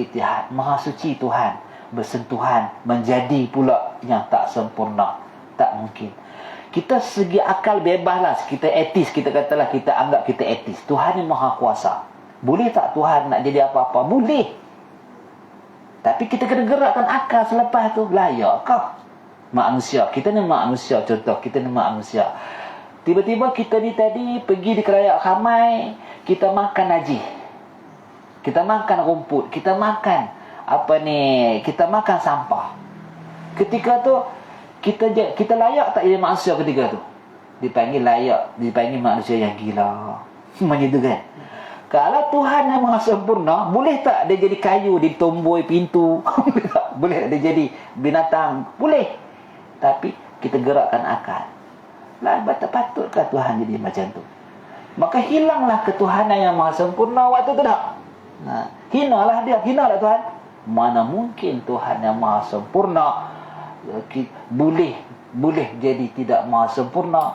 itihad, maha suci Tuhan bersentuhan menjadi pula yang tak sempurna. Tak mungkin. Kita segi akal bebaslah, kita etis, kita katalah, kita anggap kita etis. Tuhan yang maha kuasa. Boleh tak Tuhan nak jadi apa-apa? Boleh. Tapi kita kena gerakkan akal selepas tu. Layakkah manusia? Kita ni manusia, contoh kita ni manusia. Tiba-tiba kita ni tadi pergi di Kerayak Khamai, kita makan haji, kita makan rumput, kita makan kita makan sampah. Ketika tu kita layak tak jadi manusia ketika tu? Dipanggil layak, dipanggil manusia yang gila. Macam tu kan? Kalau Tuhan yang maha sempurna, boleh tak dia jadi kayu, ditomboi pintu? Boleh tak dia jadi binatang? Boleh. Tapi kita gerakkan akal. Lah, patut-patutkah Tuhan jadi macam tu? Maka hilanglah ketuhanan yang maha sempurna waktu tu dah. Hinalah dia, hinalah Tuhan. Mana mungkin Tuhan yang maha sempurna boleh jadi tidak maha sempurna,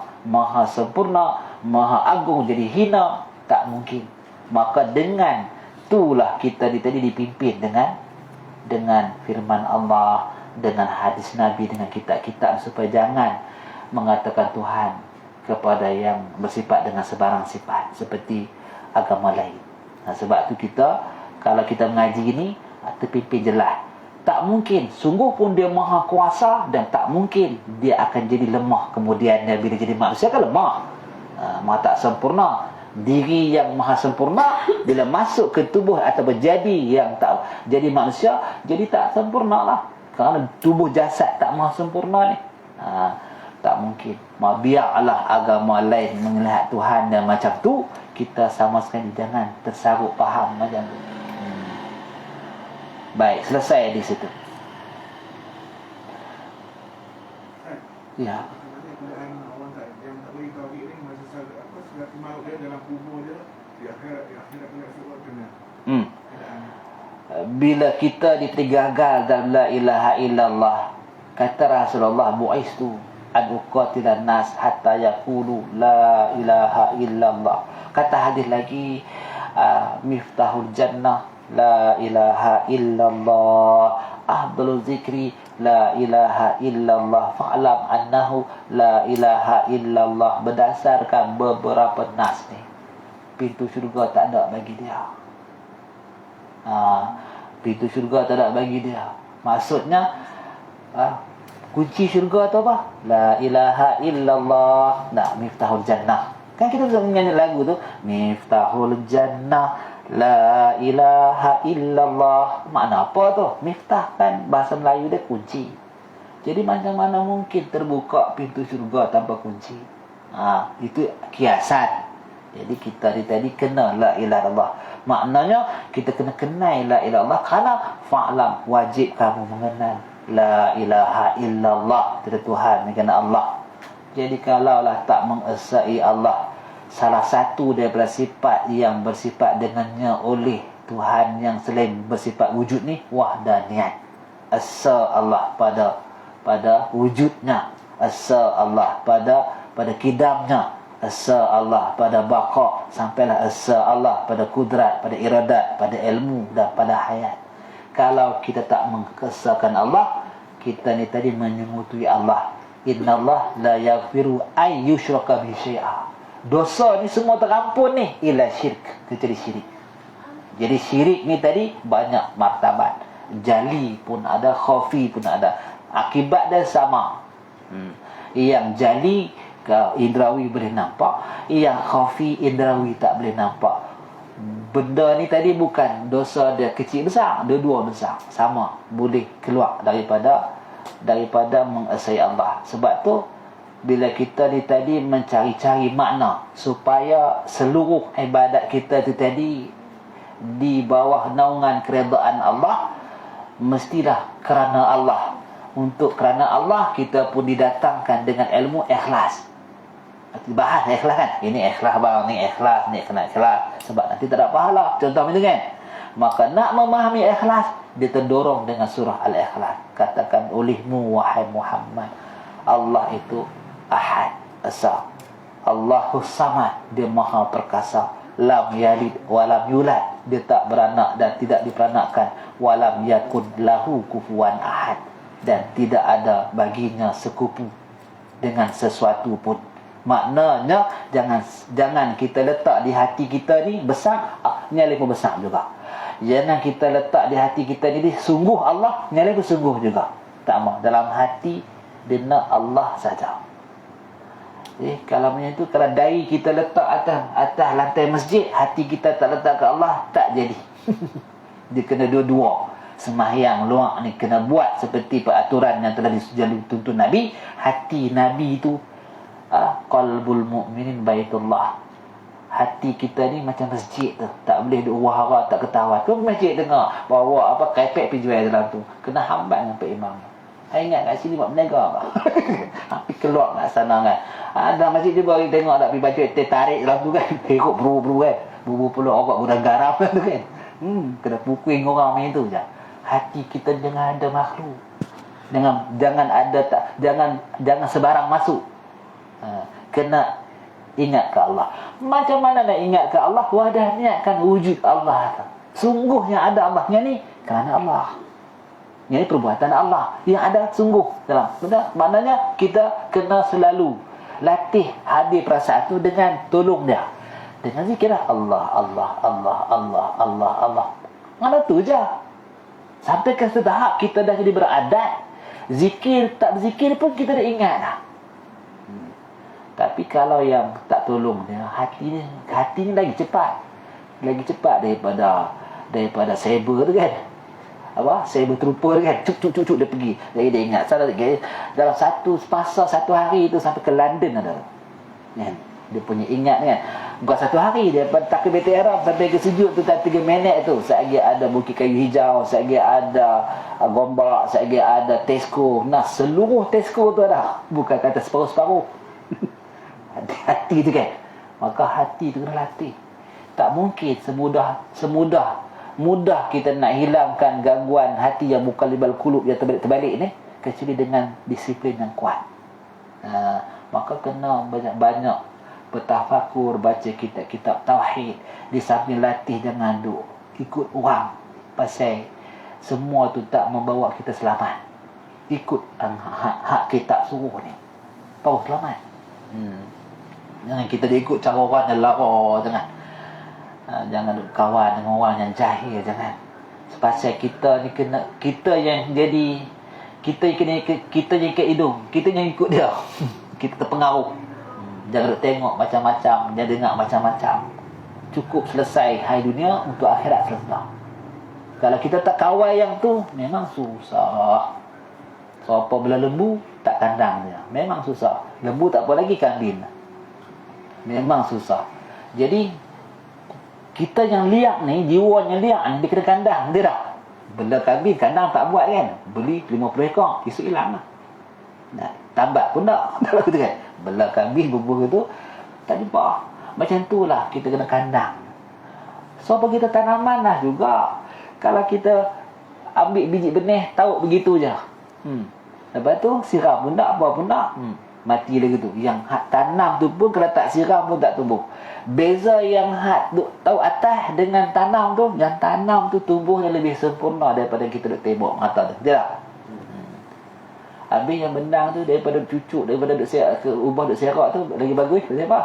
maha agung jadi hina? Tak mungkin. Maka dengan itulah kita tadi dipimpin dengan firman Allah, dengan hadis Nabi, dengan kitab-kitab, supaya jangan mengatakan Tuhan kepada yang bersifat dengan sebarang sifat seperti agama lain. Sebab tu kita, kalau kita mengaji ini, terpimpin jelas. Tak mungkin, sungguh pun dia maha kuasa, dan tak mungkin dia akan jadi lemah kemudiannya. Bila jadi manusia kan lemah, maha tak sempurna. Diri yang maha sempurna bila masuk ke tubuh atau berjadi yang tak jadi manusia, jadi tak sempurna lah. Kerana tubuh jasad tak maha sempurna ni. Tak mungkin. Biarlah agama lain melihat Tuhan dan macam tu, kita sama sekali jangan tersarut faham macam tu. Baik, selesai di situ. Ya. Bila kita gagal dalam la ilaha illallah, kata Rasulullah, bu'istu an uqatilan nas hatta yaqulu la ilaha illallah. Kata hadis lagi, miftahul jannah la ilaha illallah, afdalul zikri la ilaha illallah, fa'lam annahu la ilaha illallah. Berdasarkan beberapa nas ni, pintu syurga tak ada bagi dia. Pintu syurga tak ada bagi dia. Maksudnya kunci syurga tu apa? La ilaha illallah. Miftahul jannah. Kan kita bisa menyanyi lagu tu, miftahul jannah la ilaha illallah. Makna apa tu? Miftah kan bahasa Melayu dia kunci. Jadi macam mana mungkin terbuka pintu syurga tanpa kunci? Itu kiasan. Jadi kita tadi kena la ilaha illallah. Maknanya kita kena kenal la ilaha illallah. Kerana fa'lam, wajib kamu mengenal la ilaha illallah. Tidak Tuhan, mengenal Allah. Jadi kalaulah tak mengesai Allah, salah satu daripada sifat yang bersifat dengannya oleh Tuhan yang selain bersifat wujud ni, wahdaniyat. Esa Allah pada wujudnya, esa Allah pada kidamnya, esa Allah pada baqa, sampailah esa Allah pada kudrat, pada iradat, pada ilmu dan pada hayat. Kalau kita tak mengesakan Allah, kita ni tadi menyemutui Allah. Innallaha la yaghfiru ay yushraka bihi syai'a. Dosa ni semua terampun ni ila syirik, kecuali syirik. Jadi syirik ni tadi banyak martabat. Jali pun ada, khafi pun ada. Akibat dia sama. Yang jali indrawi boleh nampak, yang khafi indrawi tak boleh nampak. Benda ni tadi bukan dosa dia kecil besar, dua-dua besar, sama, boleh keluar daripada mengesai Allah. Sebab tu bila kita tadi mencari-cari makna supaya seluruh ibadat kita tu tadi di bawah naungan keredaan Allah, mestilah kerana Allah. Untuk kerana Allah, kita pun didatangkan dengan ilmu ikhlas. Bahas ikhlas kan, ini ikhlas bang, ni ikhlas, ni kena ikhlas, sebab nanti tak ada pahala, contoh macam tu kan. Maka nak memahami ikhlas, dia terdorong dengan surah Al-Ikhlas. Katakan olehmu wahai Muhammad, Allah itu Ahad, Esa. Allahus Samad, dia maha perkasa, lam yalid walam yulad, dia tak beranak dan tidak diperanakkan, walam yakun lahu kufuwan ahad, dan tidak ada baginya sekupu dengan sesuatu pun. Maknanya jangan kita letak di hati kita ni besar, ni alif pun besar juga. Jangan kita letak di hati kita ni sungguh Allah, ni alif pun sungguh juga. Tak mau, dalam hati dia nak Allah saja. Kalau macam tu, kalau dai kita letak atas lantai masjid, hati kita tak letak ke Allah, tak jadi. Dia kena dua-dua. Sembahyang luar ni kena buat seperti peraturan yang telah dituntun Nabi. Hati Nabi tu qalbul mu'minin baitullah. Hati kita ni macam masjid tu, tak boleh duk wahara, tak ketahuan. Kau masjid dengar bawa karpet pergi jual dalam tu, kena hambat dengan Pak Imam. Ingat kat sini buat berniaga apa? Tapi keluar kat sana kan. Ada masjid juga kita tengok tak pergi baju tarik dalam tu kan. Teruk buru-buru kan. Buru pula orang budak garam tu kan. Kena pukuing orang macam tu je. Hati kita jangan ada makhluk. Jangan sebarang masuk. Kena ingat ke Allah. Macam mana nak ingat ke Allah? Wadah niatkan wujud Allah. Sungguhnya ada Allah. Yang ni kerana Allah. Ini perbuatan Allah yang ada sungguh dalam. Benar? Maknanya kita kena selalu latih hadir perasaan itu dengan tolong dia. Dengan zikir Allah, Allah, Allah, Allah, Allah, Allah. Mana tu je. Sampai ke tahap kita dah jadi beradat. Zikir, tak berzikir pun kita dah ingat dah. Tapi kalau yang tak tolong dia, hati ni lagi cepat. Lagi cepat daripada cyber tu kan. Cyber trooper kan, cuk dia pergi. Jadi dia ingat dalam satu hari tu sampai ke London ada kan. Dia punya ingat kan, bukan satu hari, dia takut BT Arab sampai ke Sejuk tu tak 3 minit tu. Sekali ada Bukit Kayu Hijau, sekali ada Gombak, sekali ada Tesco. Nah, seluruh Tesco tu ada, bukan kata separuh-separuh. Hati tu kan. Maka hati tu kena latih. Tak mungkin mudah kita nak hilangkan gangguan hati yang muqallibal qulub yang terbalik-terbalik ni, kecuali dengan disiplin yang kuat. Maka kena banyak-banyak bertafakur, baca kitab-kitab tauhid, di samping latih jangan duk ikut orang, pasal semua tu tak membawa kita selamat. Ikut hak kitab suruh ni, baru selamat. Jangan kita ikut cara orang yang lara, jangan kawan dengan orang yang jahil, jangan. Pasal kita ni kita yang ikat hidung, kita yang ikut dia. Kita terpengaruh. Jangan duk tengok macam-macam, jangan dengar macam-macam. Cukup selesai hari dunia, untuk akhirat selesai. Kalau kita tak kawal yang tu, memang susah. So apa bila lembu tak kandang dia, memang susah. Lembu tak apa lagi kambing, memang susah. Jadi kita yang liak ni, jiwa yang liak ni, dia kena kandang dia dah. Bela kambing kandang tak buat kan, beli 50 ekor, esok hilang lah. Nah, tambat pun tak. Kalau kita kan bela kambing bubuh tu tak jumpa. Macam tu lah kita kena kandang. So apa kita tanaman lah juga. Kalau kita ambil biji benih, tahu begitu je. Lepas tu siram pun tak, apa pun tak, mati lagi tu. Yang tanam tu pun kalau tak siram pun tak tumbuh. Beza yang tahu atas dengan tanam tu, yang tanam tu tumbuhnya lebih sempurna daripada kita duk tembok mata tu. Betul tak? Habis yang bendang tu daripada cucuk, daripada duk serak ke ubah duk serak tu lagi bagus. Pasal apa?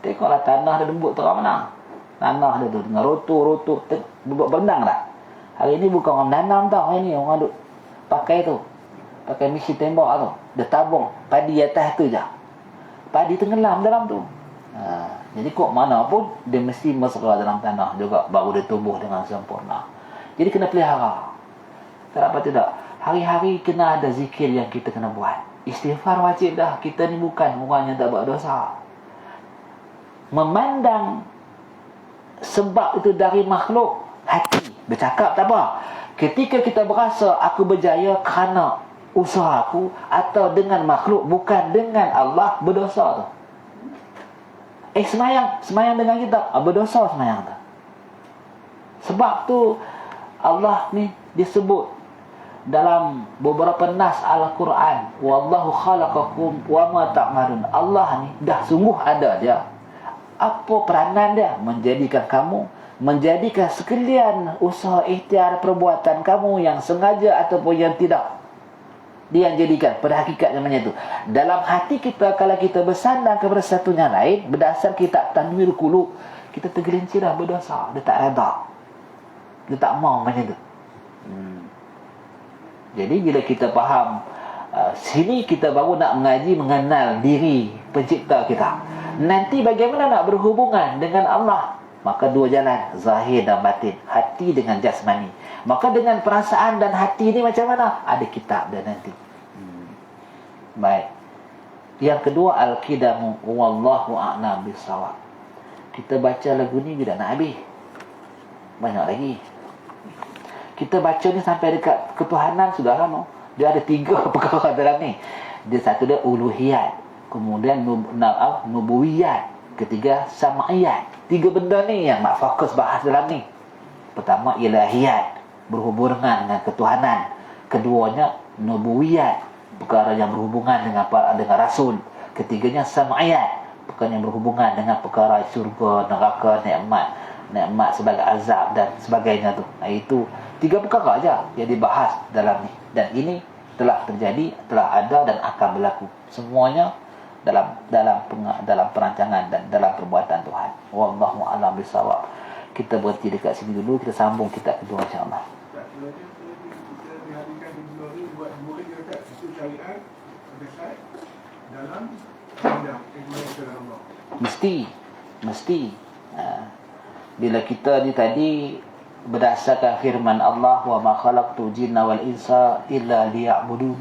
Tengoklah tanah dia lembut terang mana. Tanah dia tu dengan rotok-rotok buat bendang tak? Hari ni bukan orang menanam tau, hari ni orang duk pakai tu. Pakai mesin tembak tu. Dia tabung padi atas tu je. Padi tenggelam dalam tu. Jadi kok mana pun dia mesti mesra dalam tanah juga, baru dia tumbuh dengan sempurna. Jadi kena pelihara. Tak apa tidak. Hari-hari kena ada zikir yang kita kena buat. Istighfar wajib dah. Kita ni bukan orang yang tak buat dosa. Memandang sebab itu dari makhluk, hati bercakap tak apa. Ketika kita berasa aku berjaya kerana usaha aku atau dengan makhluk, bukan dengan Allah, berdosa tu. Semayang dengan kita, berdosa semayang tu. Sebab tu Allah ni disebut dalam beberapa nas Al-Quran, wallahu khalaqakum wa ma ta'malun. Allah ni dah sungguh ada dia. Apa peranan dia? Menjadikan kamu, menjadikan sekalian usaha ikhtiar perbuatan kamu yang sengaja ataupun yang tidak, dia yang jadikan. Pada hakikat namanya itu, dalam hati kita kalau kita bersandar kepada satu yang lain, berdasar kita tanwir qulub, kita tergelincir dah berdosa, dia tak reda, dia tak mau macam tu. Jadi bila kita faham sini, kita baru nak mengaji mengenal diri pencipta kita. Nanti bagaimana nak berhubungan dengan Allah? Maka dua jalan, zahir dan batin, hati dengan jasmani. Maka dengan perasaan dan hati ni macam mana? Ada kitab dia nanti. Baik. Yang kedua, al-qidamu wallahu a'lam bissawab. Kita baca lagu ni tidak nak habis, banyak lagi. Kita baca ni sampai dekat ketuhanan sudah lama. Dia ada 3 perkara dalam ni. Dia satu dia uluhiyat, kemudian nubuwiyat, ketiga sam'iyat. 3 benda ni yang nak fokus bahas dalam ni. Pertama ilahiyat, berhubungan dengan ketuhanan. Keduanya nubuwiyat, perkara yang berhubungan dengan rasul. Ketiganya sam'iyat, perkara yang berhubungan dengan perkara syurga, neraka, nikmat sebagai azab dan sebagainya tu. Itu 3 perkara aja yang dibahas dalam ni. Dan ini telah terjadi, telah ada dan akan berlaku. Semuanya dalam perancangan dan dalam perbuatan Tuhan. Wallahu a'lam bissawab. Kita berhenti dekat sini dulu, kita sambung kitab kedua insya-Allah. Mesti. Bila kita ni tadi berdasarkan firman Allah, wa ma khalaqtu jinna wal insa illa liya'budun,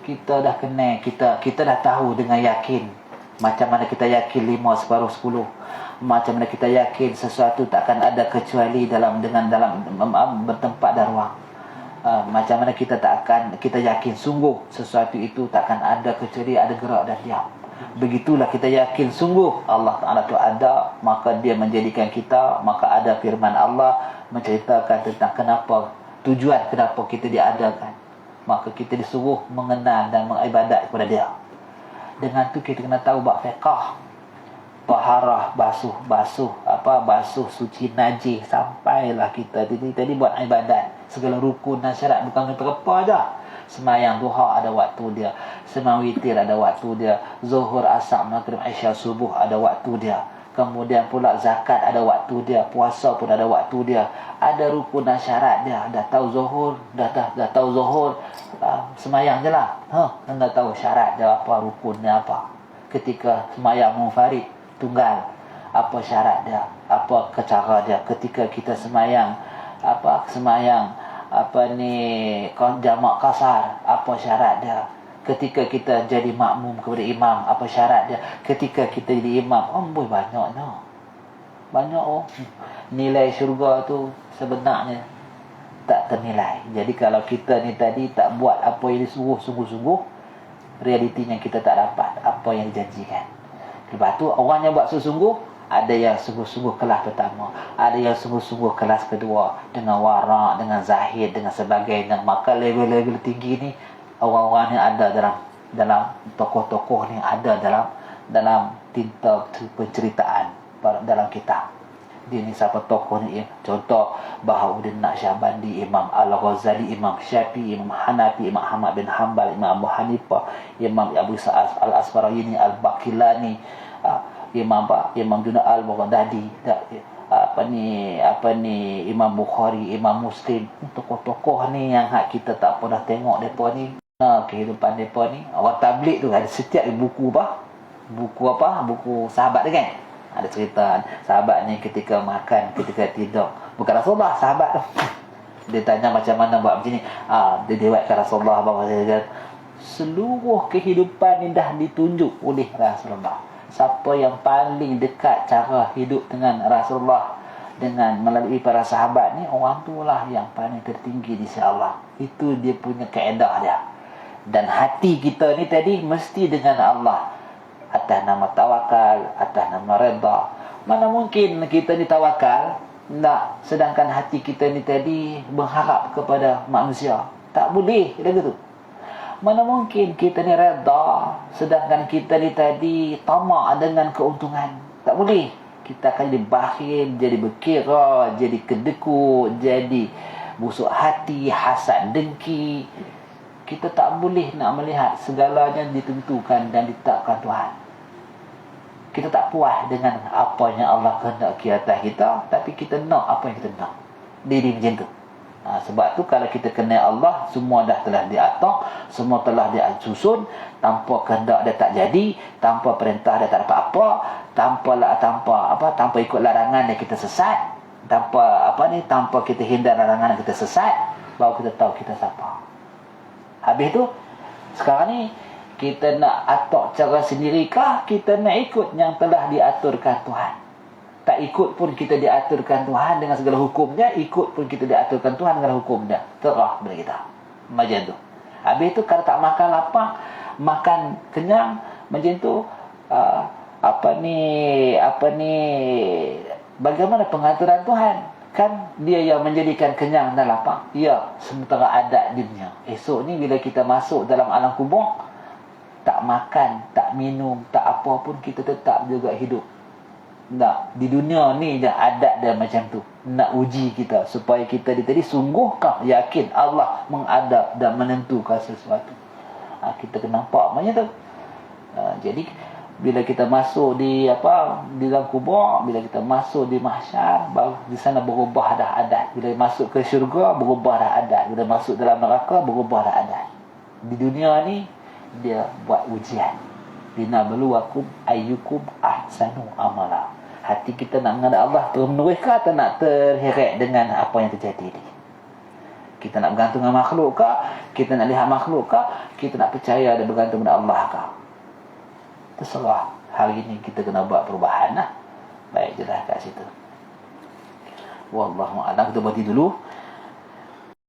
kita dah kenal, kita dah tahu dengan yakin. Macam mana kita yakin 5 separuh 10, macam mana kita yakin sesuatu takkan ada kecuali dalam bertempat dan ruang. Macam mana kita yakin sungguh sesuatu itu takkan ada kecuali ada gerak dan diam. Begitulah kita yakin sungguh Allah Ta'ala itu ada, maka dia menjadikan kita. Maka ada firman Allah menceritakan tentang tujuan kenapa kita diadakan. Maka kita disuruh mengenal dan mengibadat kepada dia. Dengan tu kita kena tahu bab fiqh, taharah, basuh suci najis, sampailah kita tadi buat ibadat. Segala rukun dan syarat, bukan apa aja. Semayang duha ada waktu dia, semayang witir ada waktu dia, zuhur, asar, maghrib, isya, subuh ada waktu dia. Kemudian pula zakat ada waktu dia, puasa pun ada waktu dia. Ada rukun dan syarat dia. Dah tahu zuhur, dah tahu zuhur, semayang je lah. Dah tahu syarat dia apa, rukun dia apa. Ketika semayang munfarid tunggal, apa syarat dia, apa cara dia. Ketika kita semayang jamak kasar, apa syarat dia. Ketika kita jadi makmum kepada imam, apa syarat dia. Ketika kita jadi imam, banyaknya. Nilai syurga tu sebenarnya tak ternilai. Jadi kalau kita ni tadi tak buat apa yang disuruh sungguh-sungguh, realitinya kita tak dapat apa yang dijanjikan. Lepas tu orang yang buat sungguh-sungguh, ada yang sungguh-sungguh kelas pertama, ada yang sungguh-sungguh kelas kedua, dengan warak, dengan zahid, dengan sebagainya. Maka level-level tinggi ni, orang-orang yang ada dalam tokoh-tokoh ni, ada dalam tinta penceritaan dalam kitab. Dia ni siapa tokoh ni? Contoh Bahauddin Naqsyabandi, Imam Al-Ghazali, Imam Syafi'i, Imam Hanafi, Imam Ahmad bin Hanbal, Imam Abu Hanifah, Imam Abu Sa'ad Al-Asfarayini, Al-Baqilani, Imam Junaid Al-Baghdadi, Imam Bukhari, Imam Muslim. Tokoh-tokoh ni yang kita tak pernah tengok depa ni. Kehidupan depa ni. Orang tabligh tu ada setiap buku sahabat dia kan. Ada cerita sahabat ni ketika makan, ketika tidur. Bukan Rasulullah, sahabat tu. Dia tanya macam mana buat macam ni. Dia diwakilkan Rasulullah bahawa seluruh kehidupan ni dah ditunjuk oleh Rasulullah. Siapa yang paling dekat cara hidup dengan Rasulullah dengan melalui para sahabat ni, orang itulah yang paling tertinggi di sisi Allah. Itu dia punya kaedah dia. Dan hati kita ni tadi mesti dengan Allah, atas nama tawakal, atas nama redha. Mana mungkin kita ni tawakal sedangkan hati kita ni tadi berharap kepada manusia? Tak boleh begitu. Mana mungkin kita ni redha sedangkan kita ni tadi tamak dengan keuntungan? Tak boleh. Kita akan jadi bakhil, jadi berkira, jadi kedekut, jadi busuk hati, hasad, dengki. Kita tak boleh nak melihat segalanya ditentukan dan ditetapkan Tuhan. Kita tak puas dengan apa yang Allah kehendaki atas kita, tapi kita nak apa yang kita nak. Diri macam tu. Sebab tu kalau kita kenal Allah, semua dah telah diatur, semua telah disusun. Tanpa kehendak dia tak jadi, tanpa perintah dia tak dapat apa, tanpa ikut larangan dia kita sesat, tanpa kita hindar larangan kita sesat, baru kita tahu kita siapa. Habis tu sekarang ni kita nak atur cara sendirikah, kita nak ikut yang telah diaturkan Tuhan. Tak ikut pun kita diaturkan Tuhan dengan segala hukumnya, ikut pun kita diaturkan Tuhan dengan hukumnya. Terah bagi kita. Macam tu. Habis tu kalau tak makan lapar, makan kenyang, macam tu bagaimana pengaturan Tuhan? Kan dia yang menjadikan kenyang dan lapar. Ya, sementara adat di dunia. Esok ni bila kita masuk dalam alam kubur, tak makan, tak minum, tak apa pun, kita tetap juga hidup. Nak di dunia ni je adat dia macam tu. Nak uji kita supaya kita tadi sungguhkah yakin Allah mengadab dan menentukan sesuatu. Kita kena nampak macam tu. Jadi bila kita masuk di dalam kubur, bila kita masuk di mahsyar, baru di sana berubah dah adat. Bila masuk ke syurga, berubah dah adat. Bila masuk dalam neraka, berubah dah adat. Di dunia ni dia buat ujian. Linabluwakum ayyukum ahsanu amala. Hati kita nak menghadap Allah terus ke atau nak terheret dengan apa yang terjadi ni? Kita nak bergantung dengan makhluk ke? Kita nak lihat makhluk ke? Kita nak percaya dan bergantung dengan Allah ke? Terserah. Hari ini kita kena buat perubahan lah. Baik, jelas kat situ. Wallahu a'lam. Kita berhenti dulu.